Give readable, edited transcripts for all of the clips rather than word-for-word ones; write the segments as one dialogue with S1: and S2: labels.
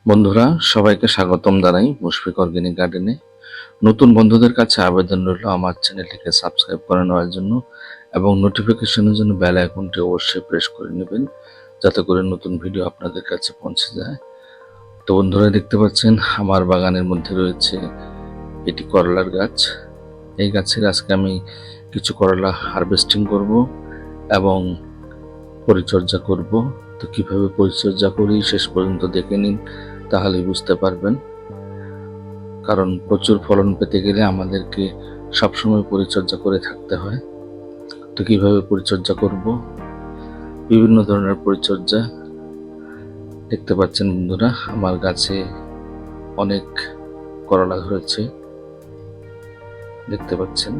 S1: বন্ধুরা, সবাইকে স্বাগতম জানাই মুশফিক অর্গানিক গার্ডেনে। নতুন বন্ধুদের কাছে আবেদন রইল আমার চ্যানেলটিকে সাবস্ক্রাইব করে নেওয়ার জন্য এবং নোটিফিকেশনের জন্য বেল আইকনটি অবশ্যই প্রেস করে নেবেন, যাতে করে নতুন ভিডিও আপনাদের কাছে পৌঁছে যায়। তো বন্ধুরা, দেখতে পাচ্ছেন আমার বাগানের মধ্যে রয়েছে এটি করলার গাছ। এই গাছের আজকে আমি কিছু করলা হারভেস্টিং করব এবং পরিচর্যা করব। তো কিভাবে পরিচর্যা করি শেষ পর্যন্ত দেখে নিন, তাহলেই বুঝতে পারবেন। কারণ প্রচুর ফলন পেতে গেলে আমাদেরকে সবসময় পরিচর্যা করে থাকতে হয়। তো কিভাবে পরিচর্যা করব, বিভিন্ন ধরনের পরিচর্যা। দেখতে পাচ্ছেন বন্ধুরা, আমার গাছে অনেক করলা ধরেছে। দেখতে পাচ্ছেন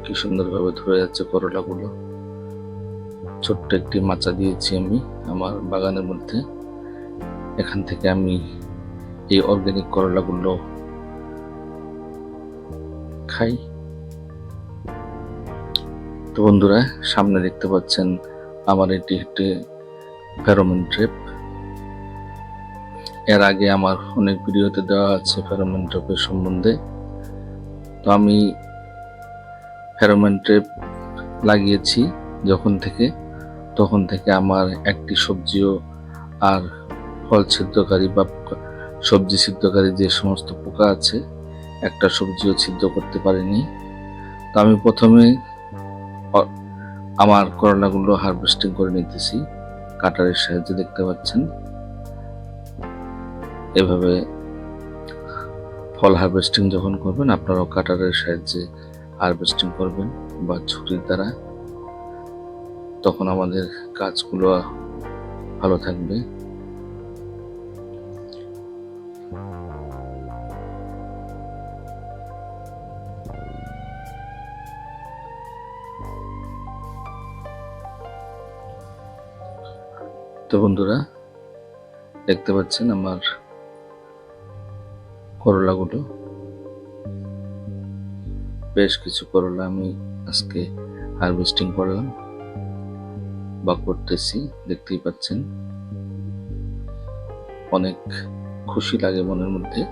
S1: কি সুন্দরভাবে ধরে যাচ্ছে করলাগুলো। ছোট্ট একটি মাচা দিয়েছি আমি আমার বাগানের মধ্যে। এখান থেকে আমি এই অর্গানিক করলাগুলো খাই। তো বন্ধুরা, সামনে দেখতে পাচ্ছেন আমার এটি একটি ফেরোমন ট্র্যাপ। এর আগে আমার অনেক ভিডিওতে দেওয়া আছে ফেরোমন ট্র্যাপের সম্বন্ধে। তো আমি ফেরোমন ট্র্যাপ লাগিয়েছি তখন থেকে আমার একটি সবজিও আর ফল ছিদ্রকারী বা সবজি ছিদ্রকারী যে সমস্ত পোকা আছে, একটা সবজিও ছিদ্র করতে পারিনি। তো আমি প্রথমে আমার করলাগুলো হারভেস্টিং করে নিতেছি কাটারের সাহায্যে। দেখতে পাচ্ছেন এভাবে ফল হারভেস্টিং যখন করবেন, আপনারাও কাটারের সাহায্যে হারভেস্টিং করবেন বা ছুরির দ্বারা, তখন আমাদের গাছগুলো ভালো থাকবে। তো বন্ধুরা, দেখতে পাচ্ছেন আমার করলাগুলো, বেশ কিছু করলা আমি আজকে হারভেস্টিং করলাম বা করতেছি। দেখতেই পাচ্ছেন অনেক খুশি লাগে মনের মধ্যে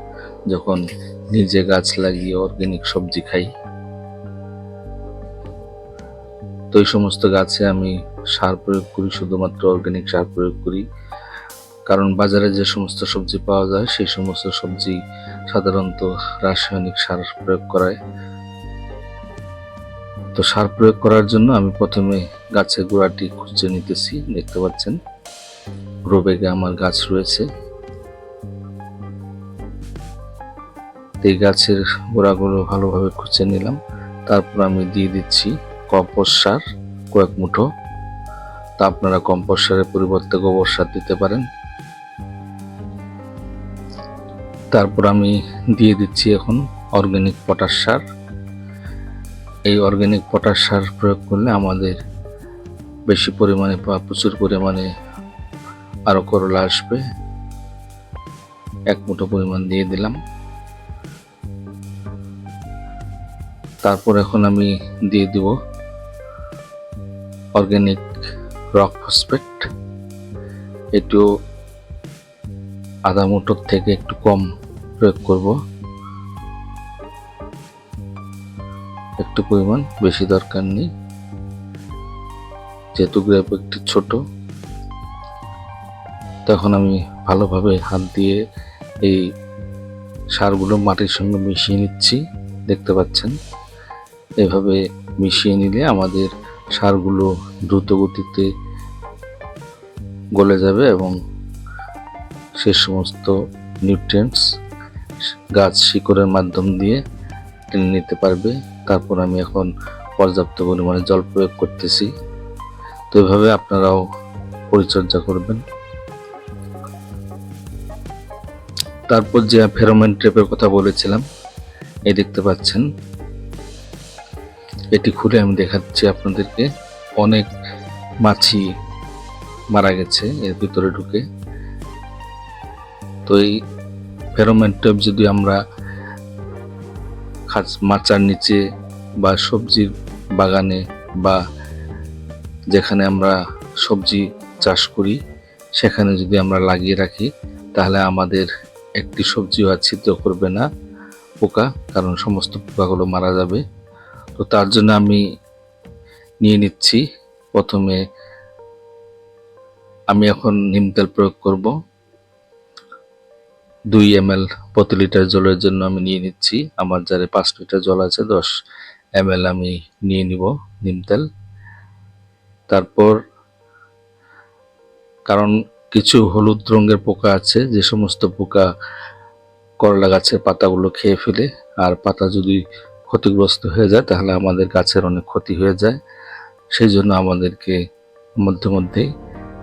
S1: যখন নিজে গাছ লাগিয়ে অর্গানিক সবজি খাই। তো এই সমস্ত গাছে আমি সার প্রয়োগ করি, শুধুমাত্র অর্গানিক সার প্রয়োগ করি। কারণ বাজারে যে সমস্ত সবজি পাওয়া যায় সেই সমস্ত সবজি সাধারণত রাসায়নিক সার প্রয়োগ করায়। তো সার প্রয়োগ করার জন্য আমি প্রথমে গাছের গোড়াটি খুঁজে নিতেছি। দেখতে পাচ্ছেন গ্রো ব্যাগে আমার গাছ রয়েছে। এই গাছের গোড়াগুলো ভালোভাবে খুঁজে নিলাম। তারপর আমি দিয়ে দিচ্ছি কম্পোস্ট সার কয়েক মুঠো। তা আপনারা কম্পোস্ট সারের পরিবর্তে গোবর সার দিতে পারেন। তারপর আমি দিয়ে দিচ্ছি এখন অর্গানিক পটাশ সার। এই অর্গানিক পটাশ সার প্রয়োগ করলে আমাদের বেশি পরিমাণে বা প্রচুর পরিমাণে আরো করলা আসবে। 1 মুঠো পরিমাণ দিয়ে দিলাম। তারপর এখন আমি দিয়ে দিব অর্গানিক রক ফসফেট। এটিও আধা মুঠোর থেকে একটু কম প্রয়োগ করব, একটু পরিমাণ, বেশি দরকার নেই যেহেতু গ্রেপ একটু ছোট। তখন আমি ভালোভাবে হাত দিয়ে এই সারগুলো মাটির সঙ্গে মিশিয়ে নিচ্ছি। দেখতে পাচ্ছেন এভাবে মিশিয়ে নিলে আমাদের সারগুলো দ্রুত গতিতে গলে যাবে এবং সে সমস্ত নিউট্রিয়েন্টস গাছ শিকড়ের মাধ্যম দিয়ে টেনে নিতে পারবে। তারপর আমি এখন পর্যাপ্ত পরিমাণে জল প্রয়োগ করতেছি। তো এভাবে আপনারাও পরিচর্যা করবেন। তারপর যে ফেরোমন ট্র্যাপের কথা বলেছিলাম, এই দেখতে পাচ্ছেন এটি খুলে আমি দেখাচ্ছি আপনাদেরকে। অনেক মাছি মারা গেছে এর ভিতরে ঢুকে। তো এই ফেরোমন ট্র্যাপ যদি আমরা মাচার নিচে বা সবজির বাগানে বা যেখানে আমরা সবজি চাষ করি সেখানে যদি আমরা লাগিয়ে রাখি, তাহলে আমাদের একটি সবজিও আর ছিদ্র করবে না পোকা, কারণ সমস্ত পোকাগুলো মারা যাবে। তো তার জন্য আমি নিয়ে নিচ্ছি। প্রথমে আমি এখন নিম তেল প্রয়োগ করব 2 ml প্রতি লিটার জলের জন্য আমি নিয়ে নিচ্ছি। আমার জারে 5 লিটার জল আছে, 10 ml আমি নিয়ে নিব নিম তেল। তারপর কারণ কিছু হলুদ রঙের পোকা আছে, যে সমস্ত পোকা করলা গাছের পাতাগুলো খেয়ে ফেলে, আর পাতা যদি ক্ষতিগ্রস্ত হয়ে যায় তাহলে আমাদের গাছের অনেক ক্ষতি হয়ে যায়। সেই জন্য আমাদেরকে মধ্যে মধ্যেই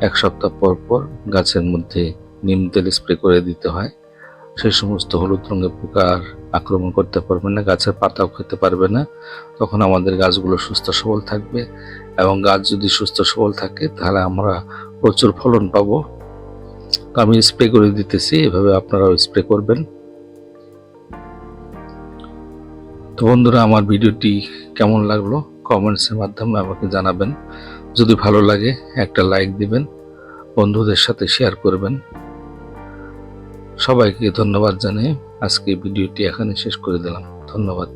S1: 1 সপ্তাহ পর পর গাছের মধ্যে নিম তেল স্প্রে করে দিতে হয়। সেই সমস্ত হলুদ রঙের পোকা আর আক্রমণ করতে পারবে না, গাছের পাতাও খেতে পারবে না। তখন আমাদের গাছগুলো সুস্থ সবল থাকবে, এবং গাছ যদি সুস্থ সবল থাকে তাহলে আমরা প্রচুর ফলন পাবো। তো আমি স্প্রে করে দিতেছি, এভাবে আপনারাও স্প্রে করবেন। তো বন্ধুরা, আমার ভিডিওটি কেমন লাগলো কমেন্টসের মাধ্যমে আমাকে জানাবেন। যদি ভালো লাগে একটা লাইক দিবেন, বন্ধুদের সাথে শেয়ার করবেন। সবাইকে ধন্যবাদ জানিয়ে আজকে ভিডিওটি এখানে শেষ করে দিলাম। ধন্যবাদ।